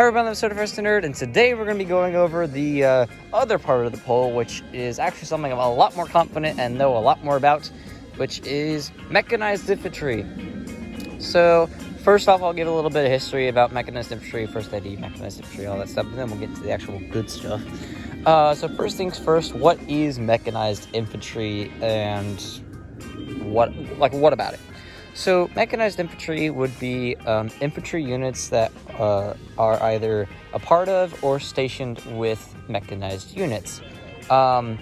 everyone, I'm First Nerd, and today we're going to be going over the other part of the poll, which is actually something I'm a lot more confident and know a lot more about, which is Mechanized Infantry. So, first off, I'll give a little bit of history about Mechanized Infantry, first ID, Mechanized Infantry, all that stuff, and then we'll get to the actual good stuff. So first things first, what is Mechanized Infantry, and what about it? So, Mechanized Infantry would be infantry units that are either a part of or stationed with mechanized units. More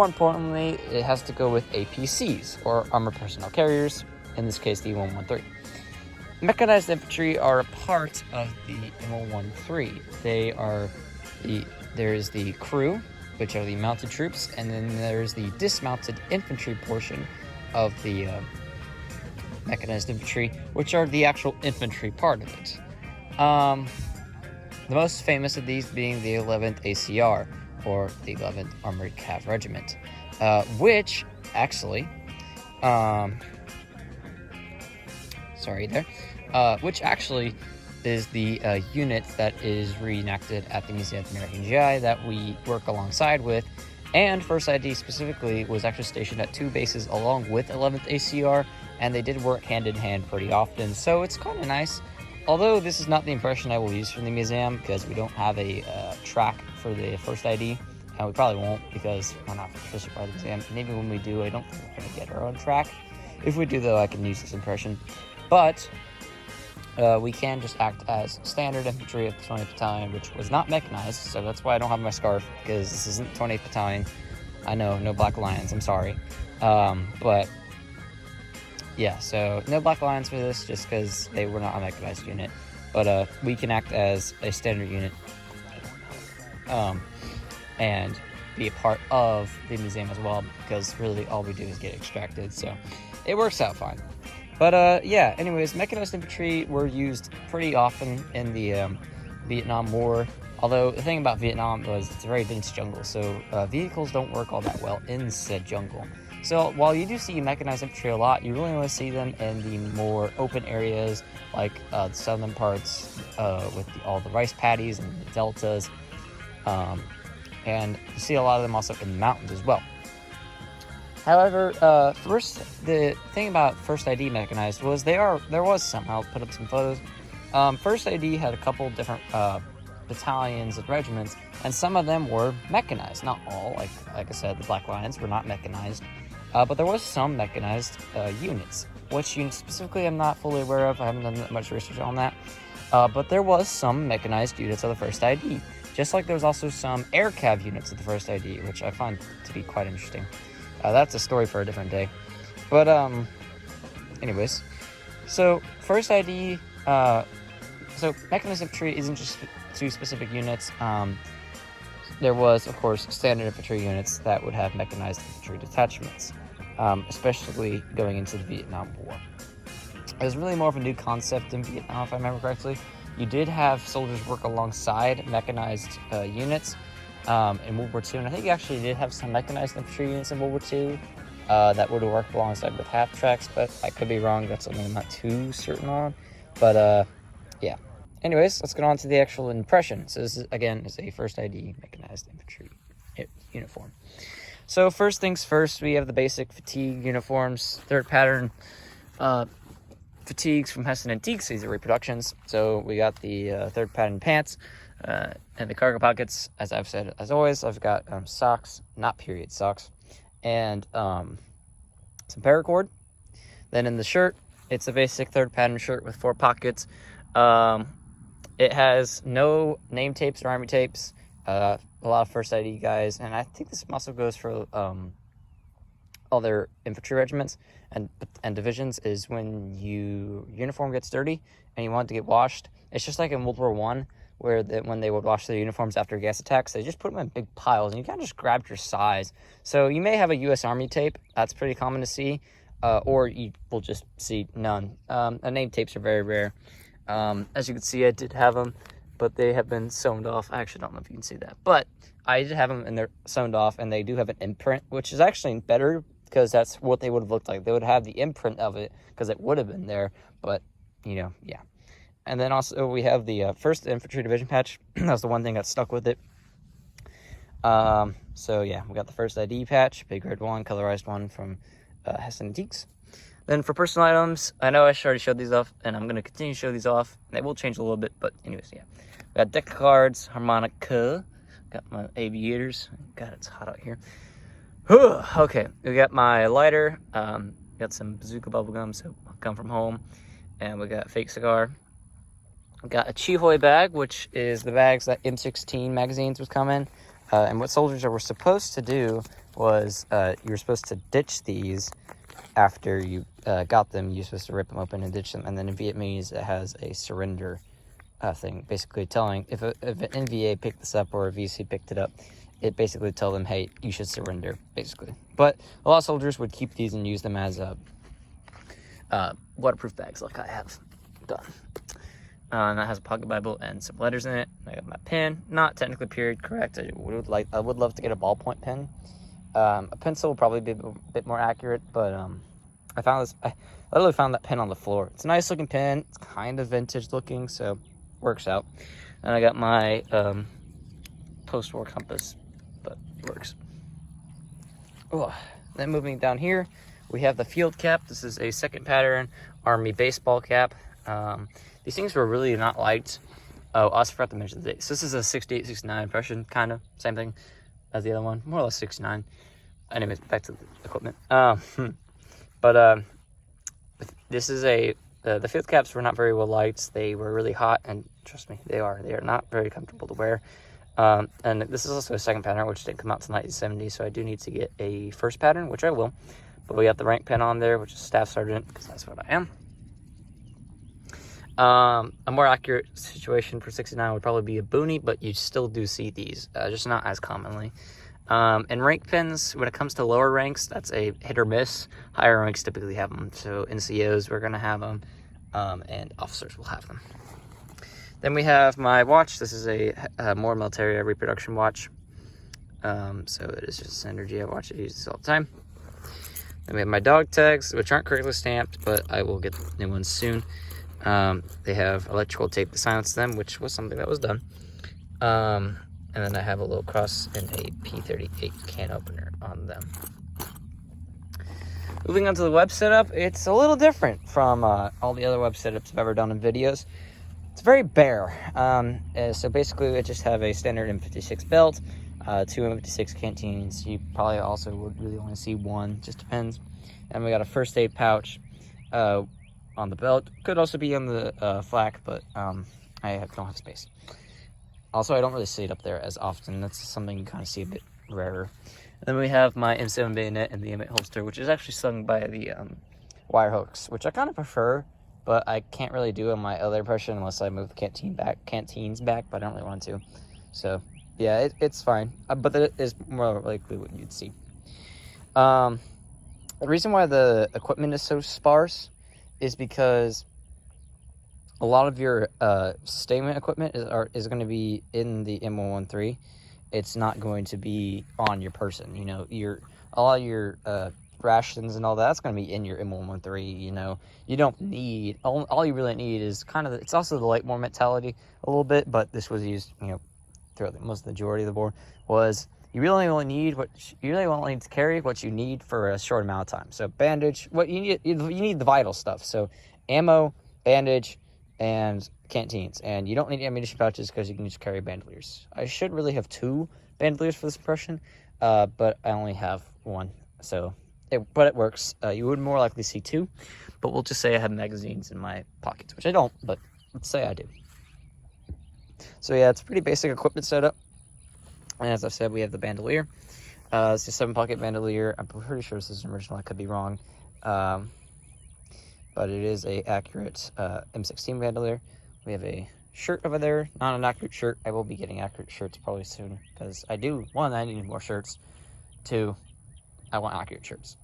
importantly, it has to go with APCs, or Armored Personnel Carriers, in this case the M113. Mechanized Infantry are a part of the M113. There's the crew, which are the mounted troops, and then there's the dismounted infantry portion of the Mechanized Infantry, which are the actual infantry part of it. The most famous of these being the 11th ACR, or the 11th Armored Cav Regiment, which actually, is the unit that is reenacted at the Museum of the American GI that we work alongside with, and First ID specifically was actually stationed at 2 bases along with 11th ACR, and they did work hand in hand pretty often, so it's kind of nice. Although this is not the impression I will use from the museum, because we don't have a track for the First ID, and we probably won't because we're not officially part of the museum. And even when we do, I don't think we're going to get our own track. If we do, though, I can use this impression. But we can just act as standard infantry of the 20th Battalion, which was not mechanized, so that's why I don't have my scarf, because this isn't 20th Battalion. I know, no Black Lions, I'm sorry. But yeah, so no Black Lions for this, just because they were not a mechanized unit. But we can act as a standard unit and be a part of the museum as well, because really all we do is get extracted, so it works out fine. But yeah, anyways, Mechanized Infantry were used pretty often in the Vietnam War. Although the thing about Vietnam was it's a very dense jungle, so vehicles don't work all that well in said jungle. So while you do see Mechanized Infantry a lot, you really only see them in the more open areas, like the southern parts with all the rice paddies and the deltas. And you see a lot of them also in the mountains as well. However, the thing about First ID Mechanized was there was some. I'll put up some photos. First ID had a couple different battalions and regiments, and some of them were mechanized. Not all, like I said, the Black Lions were not mechanized, but there was some mechanized units. Which units specifically I'm not fully aware of. I haven't done that much research on that. But there was some mechanized units of the First ID. Just like there was also some air cav units of the First ID, which I find to be quite interesting. That's a story for a different day. But, anyways. So, First ID, so Mechanized Infantry isn't just 2 specific units. There was, of course, standard infantry units that would have mechanized infantry detachments, especially going into the Vietnam War. It was really more of a new concept in Vietnam, if I remember correctly. You did have soldiers work alongside mechanized units in World War II, and I think you actually did have some mechanized infantry units in World War II that would have worked alongside with half tracks, but I could be wrong. That's something I'm not too certain on. But yeah. Anyways, let's get on to the actual impression. So this is, again, is a First ID Mechanized Infantry uniform. So first things first, we have the basic fatigue uniforms, third pattern fatigues from Heston Antiques. These are reproductions. So we got the third pattern pants and the cargo pockets. As I've said, as always, I've got socks, not period socks, and some paracord. Then in the shirt, it's a basic third pattern shirt with 4 pockets. It has no name tapes or army tapes. A lot of First ID guys, and I think this also goes for other infantry regiments and divisions, is when your uniform gets dirty and you want it to get washed. It's just like in World War I, where when they would wash their uniforms after gas attacks, they just put them in big piles, and you kind of just grabbed your size. So you may have a U.S. Army tape. That's pretty common to see, or you will just see none. Name tapes are very rare. As you can see, I did have them, but they have been sewn off. I actually don't know if you can see that, but I did have them, and they're sewn off, and they do have an imprint, which is actually better, because that's what they would have looked like. They would have the imprint of it, because it would have been there, but, you know, yeah. And then also we have the 1st Infantry Division patch. That's the one thing that stuck with it. So yeah, we got the 1st ID patch, big red one, colorized one from Hess Antiques. Then for personal items, I know I already showed these off, and I'm going to continue to show these off. They will change a little bit, but anyways, yeah. We got deck of cards, harmonica, got my aviators. God, it's hot out here. Whew, okay, we got my lighter, got some bazooka bubblegum, so come from home, and we got fake cigar. We got a Chihoy bag, which is the bags that M16 magazines would come in. And what soldiers were supposed to do was you were supposed to ditch these after you got them. You're supposed to rip them open and ditch them. And then in Vietnamese, it has a surrender thing, basically telling if an NVA picked this up or a VC picked it up, it basically tell them, hey, you should surrender, basically. But a lot of soldiers would keep these and use them as waterproof bags like I have done. And that has a pocket Bible and some letters in it. I got my pen, not technically period correct. I would love to get a ballpoint pen. A pencil will probably be a bit more accurate, but I literally found that pen on the floor. It's a nice looking pen. It's kind of vintage looking, so works out. And I got my post-war compass, but it works. Oh, then moving down here, we have the field cap. This is a 2nd pattern Army baseball cap. These things were really not liked. Oh, I also forgot to mention the date. So this is a 68, 69 impression, kind of. Same thing as the other one. More or less 69. Anyways, back to the equipment. This is the field caps were not very well liked. They were really hot, and trust me, they are not very comfortable to wear. And this is also a 2nd pattern, which didn't come out till 1970, so I do need to get a 1st pattern, which I will. But we got the rank pin on there, which is Staff Sergeant, because that's what I am. A more accurate situation for 69 would probably be a boonie, but you still do see these, just not as commonly. And rank pins, when it comes to lower ranks, that's a hit or miss. Higher ranks typically have them, so NCOs, we're going to have them, and officers will have them. Then we have my watch. This is a more military reproduction watch. So it is just an energy watch. I use this all the time. Then we have my dog tags, which aren't correctly stamped, but I will get new ones soon. They have electrical tape to silence them, which was something that was done. And then I have a little cross and a P38 can opener on them. Moving on to the web setup, it's a little different from all the other web setups I've ever done in videos. It's very bare. So basically, I just have a standard M56 belt, 2 M56 canteens. You probably also would really only see one, just depends. And we got a first aid pouch on the belt. Could also be on the flak, but I don't have space. Also, I don't really see it up there as often. That's something you kind of see a bit rarer. And then we have my M7 bayonet and the M8 holster, which is actually slung by the wire hooks, which I kind of prefer, but I can't really do on my other impression unless I move the canteens back, but I don't really want to. So, yeah, it's fine. But it is more likely what you'd see. The reason why the equipment is so sparse is because a lot of your sustainment equipment is going to be in the M113. It's not going to be on your person. You know, all your rations and all that's going to be in your M113. You know, you don't need all you really need is kind of it's also the light war mentality a little bit, but this was used throughout most of the majority of the war was you really only need to carry what you need for a short amount of time. So bandage, what you need the vital stuff. So ammo, bandage, and canteens, and you don't need ammunition pouches because you can just carry bandoliers. I should really have 2 bandoliers for this impression, but I only have 1, so but it works. You would more likely see 2, but we'll just say I have magazines in my pockets, which I don't, but let's say I do. So yeah, it's a pretty basic equipment setup, and as I said, we have the bandolier. It's a 7-pocket bandolier. I'm pretty sure this is an original. I could be wrong. But it is a accurate M16 bandolier. We have a shirt over there, not an accurate shirt. I will be getting accurate shirts probably soon because I need more shirts. 2, I want accurate shirts.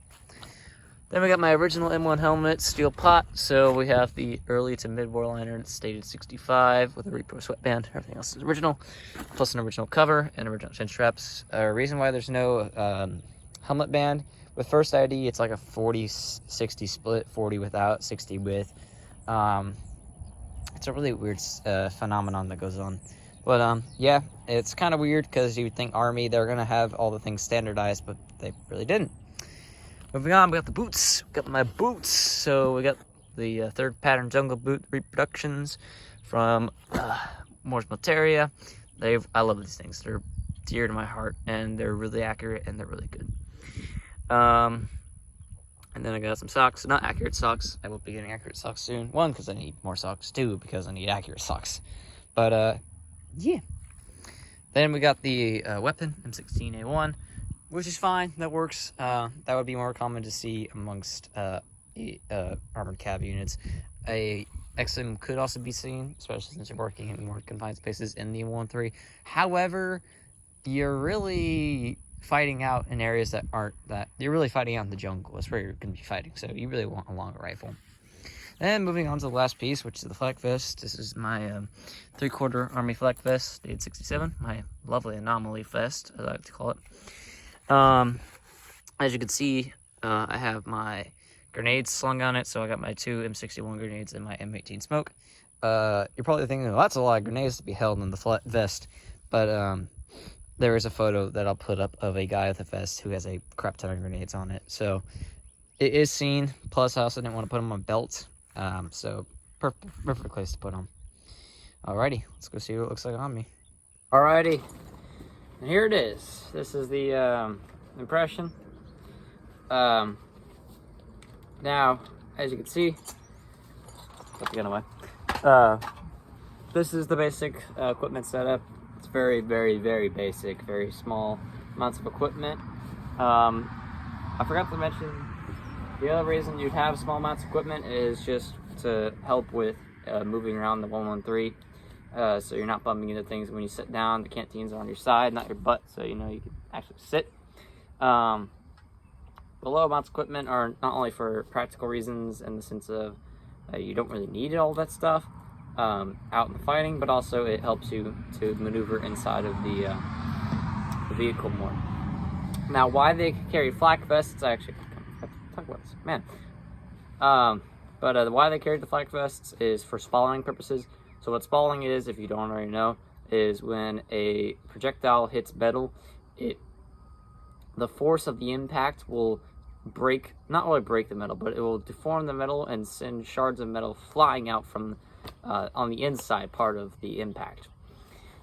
Then we got my original M1 helmet, steel pot. So we have the early to mid-war liner. It's stated 65 with a repro sweatband. Everything else is original, plus an original cover and original chin straps. Reason why there's no helmet band. With first ID, it's like a 40-60 split, 40 without, 60 with. It's a really weird phenomenon that goes on. But yeah, it's kind of weird because you would think Army, they're going to have all the things standardized, but they really didn't. Moving on, we got the boots. We got my boots. So we got the third pattern jungle boot reproductions from Moore's Materia. I love these things. They're dear to my heart, and they're really accurate, and they're really good. And then I got some socks. Not accurate socks. I will be getting accurate socks soon. One, because I need more socks. Two, because I need accurate socks. But, yeah. Then we got the weapon, M16A1, which is fine. That works. That would be more common to see amongst armored cav units. A XM could also be seen, especially since you're working in more confined spaces in the 1-3. However, you're really fighting out in areas that aren't that. You're really fighting out in the jungle. That's where you're going to be fighting, so you really want a longer rifle. And moving on to the last piece, which is the flak vest. This is my 3/4 Army flak vest, dated 67. My lovely anomaly vest, I like to call it. As you can see, I have my grenades slung on it, so I got my 2 M61 grenades and my M18 smoke. You're probably thinking, well, that's a lot of grenades to be held in the flat vest, but there is a photo that I'll put up of a guy with a vest who has a crap ton of grenades on it, so it is seen. Plus, I also didn't want to put them on my belt, so perfect place to put them. Alrighty, let's go see what it looks like on me. Alrighty, and here it is. This is the impression. Now, as you can see, put the gun away. This is the basic equipment setup. It's very, very, very basic, very small amounts of equipment. I forgot to mention, the other reason you'd have small amounts of equipment is just to help with moving around the 113. So you're not bumping into things when you sit down. The canteens are on your side, not your butt, so you know you can actually sit. The low amounts of equipment are not only for practical reasons in the sense of you don't really need all that stuff out in the fighting, but also it helps you to maneuver inside of the vehicle more. Now, why they carry flak vests, I actually have to talk about this, man. But why they carry the flak vests is for spalling purposes. So what spalling is, if you don't already know, is when a projectile hits metal, the force of the impact will not only break the metal, but it will deform the metal and send shards of metal flying out from on the inside part of the impact.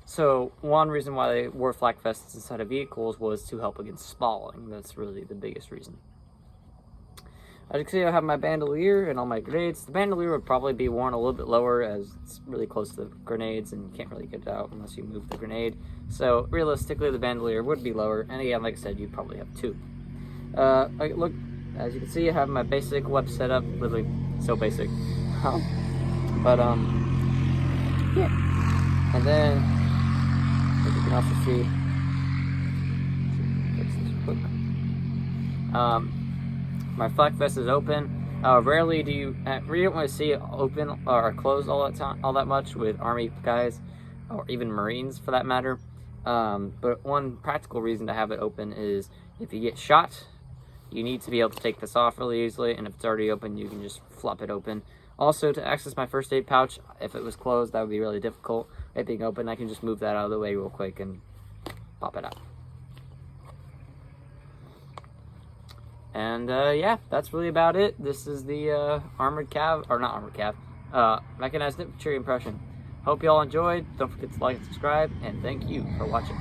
So one reason why they wore flak vests inside of vehicles was to help against spalling. That's really the biggest reason. As you can see, I have my bandolier and all my grenades. The bandolier would probably be worn a little bit lower as it's really close to the grenades and you can't really get it out unless you move the grenade. So realistically, the bandolier would be lower. And again, like I said, you'd probably have 2. Look, as you can see, I have my basic web setup, literally so basic. But yeah. And then, as you can also see, fix this quick. My flak vest is open. Rarely do you don't want to see it open or closed all that much with Army guys, or even Marines for that matter. But one practical reason to have it open is if you get shot, you need to be able to take this off really easily, and if it's already open, you can just flop it open. Also, to access my first aid pouch, if it was closed, that would be really difficult. It being open, I can just move that out of the way real quick and pop it out. And yeah, that's really about it. This is the Mechanized Infantry impression. Hope you all enjoyed. Don't forget to like and subscribe, and thank you for watching.